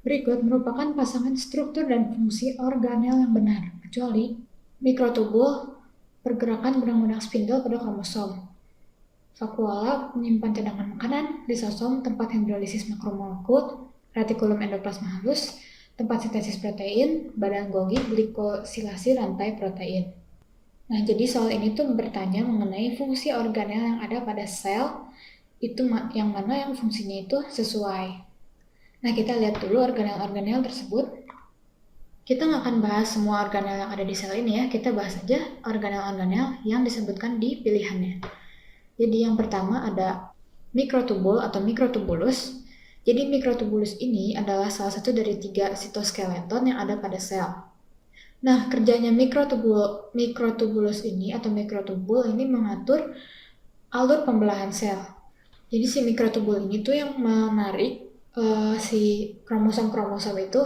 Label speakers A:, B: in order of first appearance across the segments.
A: Berikut merupakan pasangan struktur dan fungsi organel yang benar, kecuali mikrotubul, pergerakan benang-benang spindel pada kromosom, vakuola menyimpan cadangan makanan, lisosom tempat hidrolisis makromolekul, retikulum endoplasma halus tempat sintesis protein, badan Golgi glikosilasi rantai protein. Nah, jadi soal ini tuh bertanya mengenai fungsi organel yang ada pada sel, itu yang mana yang fungsinya itu sesuai. Nah, kita lihat dulu organel-organel tersebut. Kita nggak akan bahas semua organel yang ada di sel ini ya, kita bahas aja organel-organel yang disebutkan di pilihannya. Jadi yang pertama ada mikrotubul atau mikrotubulus. Jadi mikrotubulus ini adalah salah satu dari 3 sitoskeleton yang ada pada sel. Nah, kerjanya mikrotubulus ini atau mikrotubul ini mengatur alur pembelahan sel. Jadi si mikrotubul ini tuh yang menarik si kromosom-kromosom itu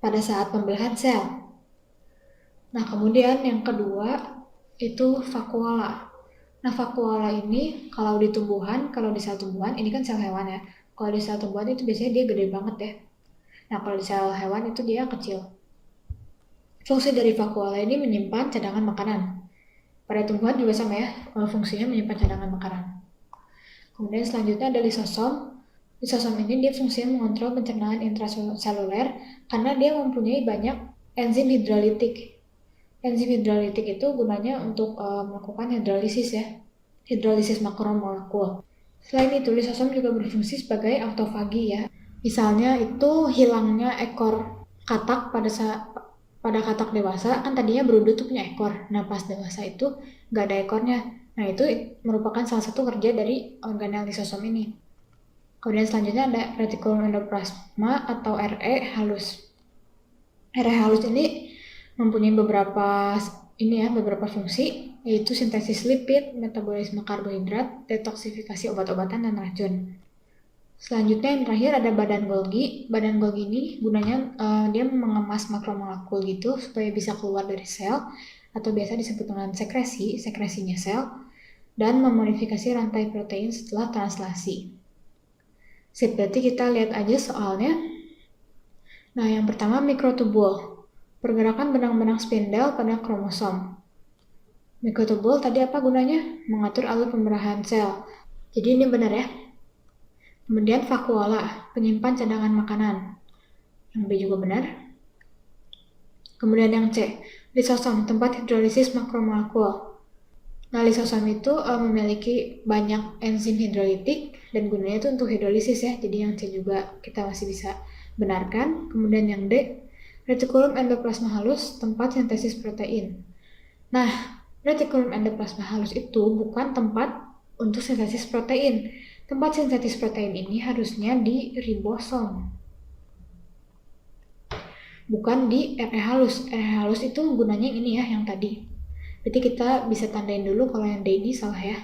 A: pada saat pembelahan sel. Nah, kemudian yang kedua itu vakuola. Nah, vakuola ini kalau di tumbuhan, kalau di sel tumbuhan, ini kan sel hewan ya. Kalau di sel tumbuhan itu biasanya dia gede banget ya. Nah, kalau di sel hewan itu dia kecil. Fungsi dari vakuola ini menyimpan cadangan makanan. Pada tumbuhan juga sama ya, fungsinya menyimpan cadangan makanan. Kemudian selanjutnya ada lisosom. Lisosom ini dia fungsinya mengontrol pencernaan intraseluler karena dia mempunyai banyak enzim hidrolitik. Enzim hidrolitik itu gunanya untuk melakukan hidrolisis ya, hidrolisis makromolekul. Selain itu, lisosom juga berfungsi sebagai autofagi ya. Misalnya itu hilangnya ekor katak pada katak dewasa, kan tadinya berudu tuh punya ekor. Nah, pas dewasa itu nggak ada ekornya. Nah, itu merupakan salah satu kerja dari organel lisosom ini. Kemudian selanjutnya ada retikulum endoplasma atau RE halus. RE halus ini mempunyai beberapa fungsi, yaitu sintesis lipid, metabolisme karbohidrat, detoksifikasi obat-obatan dan racun. Selanjutnya yang terakhir ada badan Golgi. Badan Golgi ini gunanya dia mengemas makromolekul gitu supaya bisa keluar dari sel atau biasa disebut dengan sekresinya sel, dan memodifikasi rantai protein setelah translasi. Sip, berarti kita lihat aja soalnya. Nah, yang pertama mikrotubul. Pergerakan benang-benang spindel pada kromosom. Mikrotubul tadi apa gunanya? Mengatur alur pemberahan sel. Jadi ini benar ya. Kemudian vakuola, penyimpan cadangan makanan. Yang B juga benar. Kemudian yang C, lisosom, tempat hidrolisis makromolekul. Nah, lisosom itu memiliki banyak enzim hidrolitik dan gunanya itu untuk hidrolisis ya. Jadi yang C juga kita masih bisa benarkan. Kemudian yang D, retikulum endoplasma halus, tempat sintesis protein. Nah, retikulum endoplasma halus itu bukan tempat untuk sintesis protein. Tempat sintesis protein ini harusnya di ribosom, bukan di RE halus. RE halus itu gunanya ini ya, yang tadi. Berarti kita bisa tandain dulu kalau yang D ini salah ya.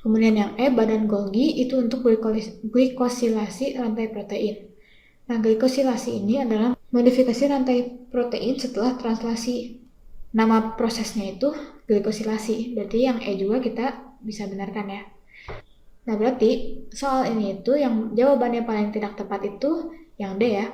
A: Kemudian yang E, badan Golgi, itu untuk glikosilasi rantai protein. Nah, glikosilasi ini adalah modifikasi rantai protein setelah translasi. Nama prosesnya itu glikosilasi. Berarti yang E juga kita bisa benarkan ya. Nah, berarti soal ini itu yang jawabannya paling tidak tepat itu yang D ya.